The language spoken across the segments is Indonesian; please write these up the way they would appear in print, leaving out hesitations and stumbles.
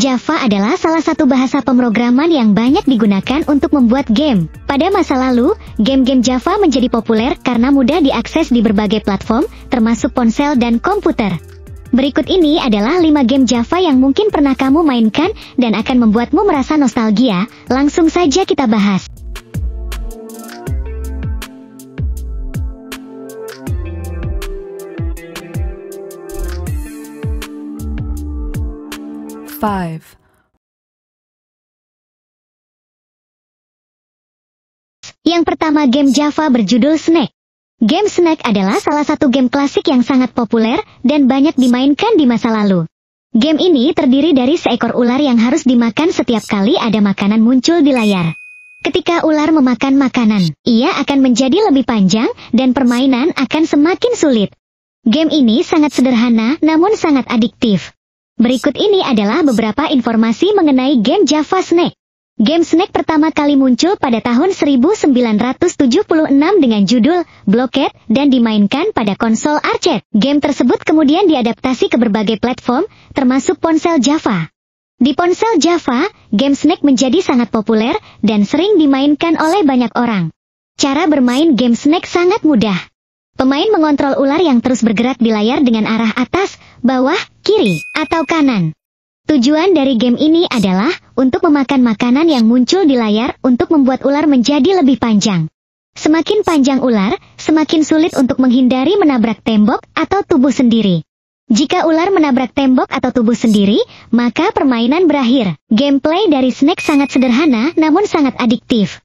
Java adalah salah satu bahasa pemrograman yang banyak digunakan untuk membuat game. Pada masa lalu, game-game Java menjadi populer karena mudah diakses di berbagai platform, termasuk ponsel dan komputer. Berikut ini adalah 5 game Java yang mungkin pernah kamu mainkan dan akan membuatmu merasa nostalgia. Langsung saja kita bahas. Yang pertama, game Java berjudul Snake. Game Snake adalah salah satu game klasik yang sangat populer dan banyak dimainkan di masa lalu. Game ini terdiri dari seekor ular yang harus dimakan setiap kali ada makanan muncul di layar. Ketika ular memakan makanan, ia akan menjadi lebih panjang dan permainan akan semakin sulit. Game ini sangat sederhana namun sangat adiktif. Berikut ini adalah beberapa informasi mengenai game Java Snake. Game Snake pertama kali muncul pada tahun 1976 dengan judul Blockade dan dimainkan pada konsol arcade. Game tersebut kemudian diadaptasi ke berbagai platform, termasuk ponsel Java. Di ponsel Java, game Snake menjadi sangat populer dan sering dimainkan oleh banyak orang. Cara bermain game Snake sangat mudah. Pemain mengontrol ular yang terus bergerak di layar dengan arah atas, bawah, kiri, atau kanan. Tujuan dari game ini adalah untuk memakan makanan yang muncul di layar untuk membuat ular menjadi lebih panjang. Semakin panjang ular, semakin sulit untuk menghindari menabrak tembok atau tubuh sendiri. Jika ular menabrak tembok atau tubuh sendiri, maka permainan berakhir. Gameplay dari Snake sangat sederhana namun sangat adiktif.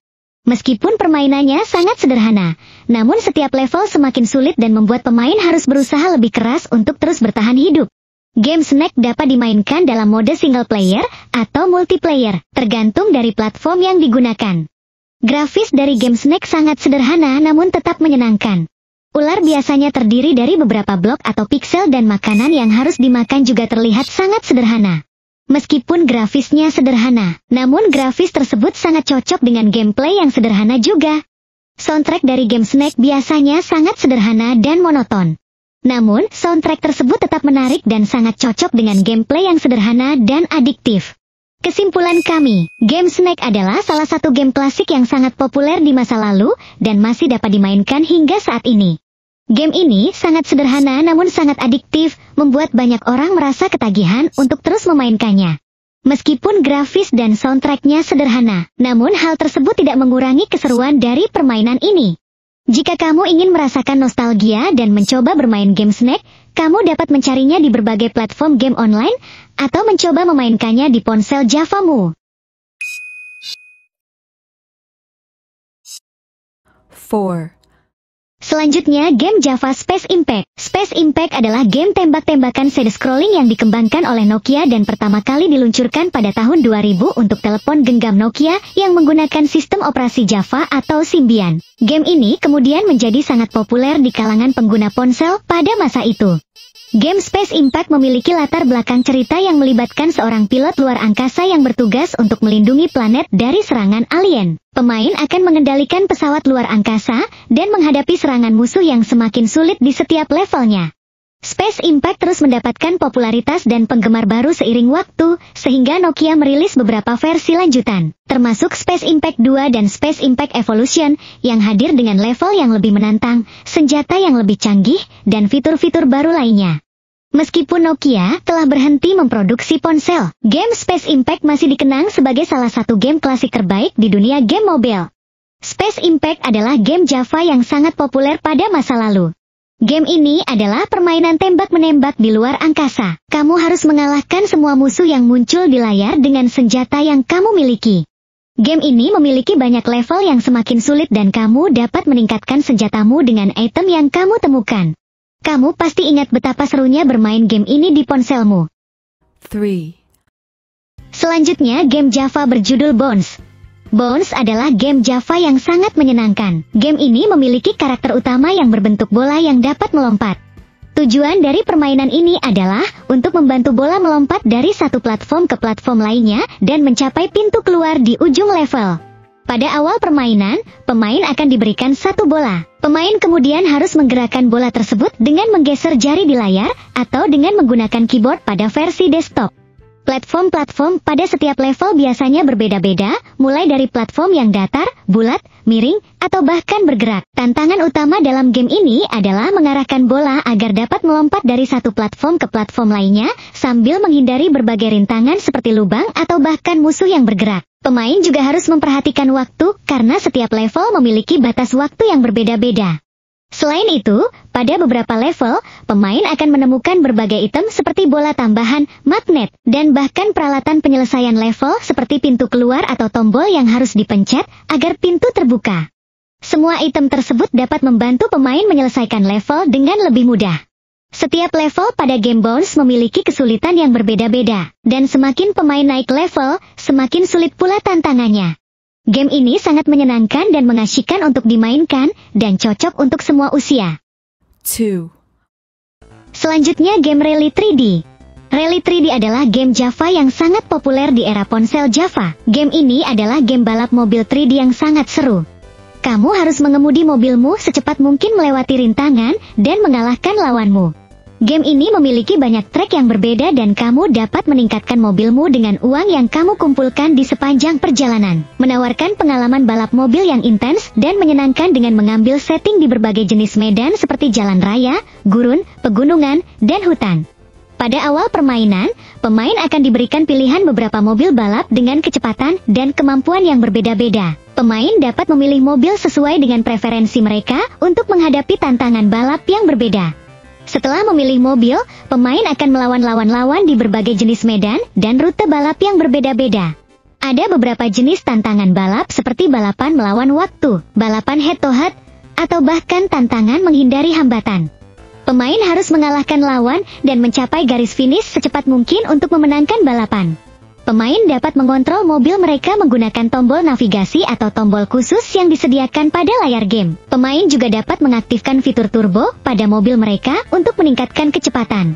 Meskipun permainannya sangat sederhana, namun setiap level semakin sulit dan membuat pemain harus berusaha lebih keras untuk terus bertahan hidup. Game Snake dapat dimainkan dalam mode single player atau multiplayer, tergantung dari platform yang digunakan. Grafis dari game Snake sangat sederhana namun tetap menyenangkan. Ular biasanya terdiri dari beberapa blok atau piksel dan makanan yang harus dimakan juga terlihat sangat sederhana. Meskipun grafisnya sederhana, namun grafis tersebut sangat cocok dengan gameplay yang sederhana juga. Soundtrack dari game Snake biasanya sangat sederhana dan monoton. Namun, soundtrack tersebut tetap menarik dan sangat cocok dengan gameplay yang sederhana dan adiktif. Kesimpulan kami, game Snake adalah salah satu game klasik yang sangat populer di masa lalu dan masih dapat dimainkan hingga saat ini. Game ini sangat sederhana namun sangat adiktif, membuat banyak orang merasa ketagihan untuk terus memainkannya. Meskipun grafis dan soundtracknya sederhana, namun hal tersebut tidak mengurangi keseruan dari permainan ini. Jika kamu ingin merasakan nostalgia dan mencoba bermain game Snake, kamu dapat mencarinya di berbagai platform game online, atau mencoba memainkannya di ponsel Javamu. 4. Selanjutnya, game Java Space Impact. Space Impact adalah game tembak-tembakan side-scrolling yang dikembangkan oleh Nokia dan pertama kali diluncurkan pada tahun 2000 untuk telepon genggam Nokia yang menggunakan sistem operasi Java atau Symbian. Game ini kemudian menjadi sangat populer di kalangan pengguna ponsel pada masa itu. Game Space Impact memiliki latar belakang cerita yang melibatkan seorang pilot luar angkasa yang bertugas untuk melindungi planet dari serangan alien. Pemain akan mengendalikan pesawat luar angkasa dan menghadapi serangan musuh yang semakin sulit di setiap levelnya. Space Impact terus mendapatkan popularitas dan penggemar baru seiring waktu, sehingga Nokia merilis beberapa versi lanjutan, termasuk Space Impact 2 dan Space Impact Evolution, yang hadir dengan level yang lebih menantang, senjata yang lebih canggih, dan fitur-fitur baru lainnya. Meskipun Nokia telah berhenti memproduksi ponsel, game Space Impact masih dikenang sebagai salah satu game klasik terbaik di dunia game mobile. Space Impact adalah game Java yang sangat populer pada masa lalu. Game ini adalah permainan tembak-menembak di luar angkasa. Kamu harus mengalahkan semua musuh yang muncul di layar dengan senjata yang kamu miliki. Game ini memiliki banyak level yang semakin sulit dan kamu dapat meningkatkan senjatamu dengan item yang kamu temukan. Kamu pasti ingat betapa serunya bermain game ini di ponselmu. 3. Selanjutnya, game Java berjudul Bones. Bones adalah game Java yang sangat menyenangkan. Game ini memiliki karakter utama yang berbentuk bola yang dapat melompat. Tujuan dari permainan ini adalah untuk membantu bola melompat dari satu platform ke platform lainnya dan mencapai pintu keluar di ujung level. Pada awal permainan, pemain akan diberikan satu bola. Pemain kemudian harus menggerakkan bola tersebut dengan menggeser jari di layar atau dengan menggunakan keyboard pada versi desktop. Platform-platform pada setiap level biasanya berbeda-beda, mulai dari platform yang datar, bulat, miring, atau bahkan bergerak. Tantangan utama dalam game ini adalah mengarahkan bola agar dapat melompat dari satu platform ke platform lainnya, sambil menghindari berbagai rintangan seperti lubang atau bahkan musuh yang bergerak. Pemain juga harus memperhatikan waktu, karena setiap level memiliki batas waktu yang berbeda-beda. Selain itu, pada beberapa level, pemain akan menemukan berbagai item seperti bola tambahan, magnet, dan bahkan peralatan penyelesaian level seperti pintu keluar atau tombol yang harus dipencet agar pintu terbuka. Semua item tersebut dapat membantu pemain menyelesaikan level dengan lebih mudah. Setiap level pada game Bounce memiliki kesulitan yang berbeda-beda, dan semakin pemain naik level, semakin sulit pula tantangannya. Game ini sangat menyenangkan dan mengasyikkan untuk dimainkan, dan cocok untuk semua usia. 2, Selanjutnya game Rally 3D. Rally 3D adalah game Java yang sangat populer di era ponsel Java. Game ini adalah game balap mobil 3D yang sangat seru. Kamu harus mengemudi mobilmu secepat mungkin melewati rintangan, dan mengalahkan lawanmu. Game ini memiliki banyak trek yang berbeda dan kamu dapat meningkatkan mobilmu dengan uang yang kamu kumpulkan di sepanjang perjalanan. Menawarkan pengalaman balap mobil yang intens dan menyenangkan dengan mengambil setting di berbagai jenis medan seperti jalan raya, gurun, pegunungan, dan hutan. Pada awal permainan, pemain akan diberikan pilihan beberapa mobil balap dengan kecepatan dan kemampuan yang berbeda-beda. Pemain dapat memilih mobil sesuai dengan preferensi mereka untuk menghadapi tantangan balap yang berbeda. Setelah memilih mobil, pemain akan melawan lawan-lawan di berbagai jenis medan dan rute balap yang berbeda-beda. Ada beberapa jenis tantangan balap seperti balapan melawan waktu, balapan head-to-head, atau bahkan tantangan menghindari hambatan. Pemain harus mengalahkan lawan dan mencapai garis finish secepat mungkin untuk memenangkan balapan. Pemain dapat mengontrol mobil mereka menggunakan tombol navigasi atau tombol khusus yang disediakan pada layar game. Pemain juga dapat mengaktifkan fitur turbo pada mobil mereka untuk meningkatkan kecepatan.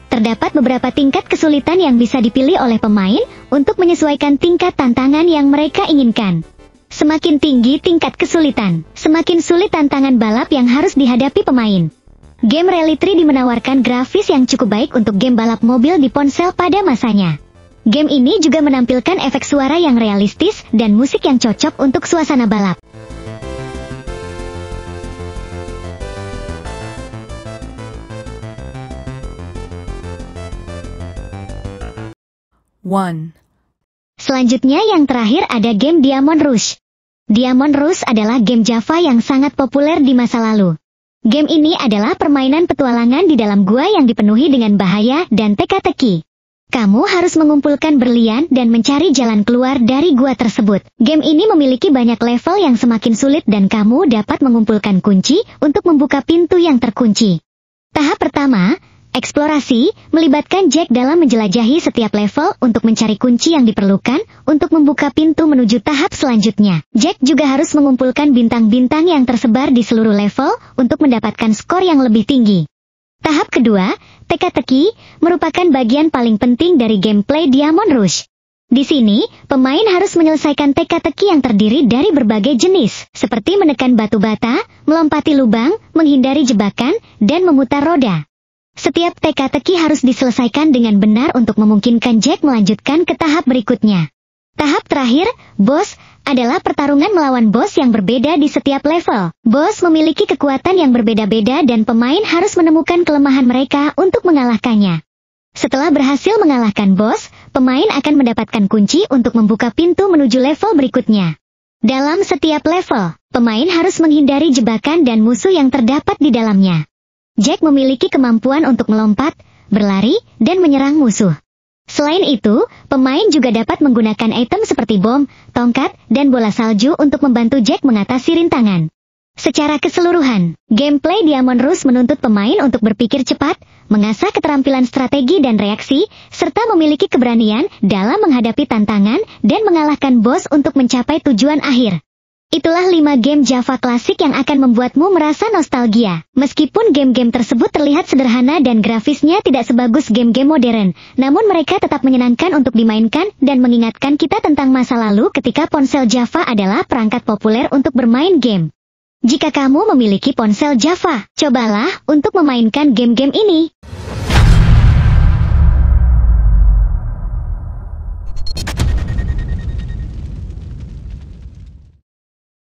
Terdapat beberapa tingkat kesulitan yang bisa dipilih oleh pemain untuk menyesuaikan tingkat tantangan yang mereka inginkan. Semakin tinggi tingkat kesulitan, semakin sulit tantangan balap yang harus dihadapi pemain. Game Rally 3D menawarkan grafis yang cukup baik untuk game balap mobil di ponsel pada masanya. Game ini juga menampilkan efek suara yang realistis dan musik yang cocok untuk suasana balap. Selanjutnya yang terakhir ada game Diamond Rush. Diamond Rush adalah game Java yang sangat populer di masa lalu. Game ini adalah permainan petualangan di dalam gua yang dipenuhi dengan bahaya dan teka-teki. Kamu harus mengumpulkan berlian dan mencari jalan keluar dari gua tersebut. Game ini memiliki banyak level yang semakin sulit dan kamu dapat mengumpulkan kunci untuk membuka pintu yang terkunci. Tahap pertama, eksplorasi, melibatkan Jack dalam menjelajahi setiap level untuk mencari kunci yang diperlukan untuk membuka pintu menuju tahap selanjutnya. Jack juga harus mengumpulkan bintang-bintang yang tersebar di seluruh level untuk mendapatkan skor yang lebih tinggi. Tahap kedua, teka-teki, merupakan bagian paling penting dari gameplay Diamond Rush. Di sini, pemain harus menyelesaikan teka-teki yang terdiri dari berbagai jenis, seperti menekan batu bata, melompati lubang, menghindari jebakan, dan memutar roda. Setiap teka-teki harus diselesaikan dengan benar untuk memungkinkan Jack melanjutkan ke tahap berikutnya. Tahap terakhir, boss, adalah pertarungan melawan bos yang berbeda di setiap level. Bos memiliki kekuatan yang berbeda-beda dan pemain harus menemukan kelemahan mereka untuk mengalahkannya. Setelah berhasil mengalahkan bos, pemain akan mendapatkan kunci untuk membuka pintu menuju level berikutnya. Dalam setiap level, pemain harus menghindari jebakan dan musuh yang terdapat di dalamnya. Jack memiliki kemampuan untuk melompat, berlari, dan menyerang musuh. Selain itu, pemain juga dapat menggunakan item seperti bom, tongkat, dan bola salju untuk membantu Jack mengatasi rintangan. Secara keseluruhan, gameplay Diamond Rush menuntut pemain untuk berpikir cepat, mengasah keterampilan strategi dan reaksi, serta memiliki keberanian dalam menghadapi tantangan dan mengalahkan bos untuk mencapai tujuan akhir. Itulah 5 game Java klasik yang akan membuatmu merasa nostalgia. Meskipun game-game tersebut terlihat sederhana dan grafisnya tidak sebagus game-game modern, namun mereka tetap menyenangkan untuk dimainkan dan mengingatkan kita tentang masa lalu ketika ponsel Java adalah perangkat populer untuk bermain game. Jika kamu memiliki ponsel Java, cobalah untuk memainkan game-game ini.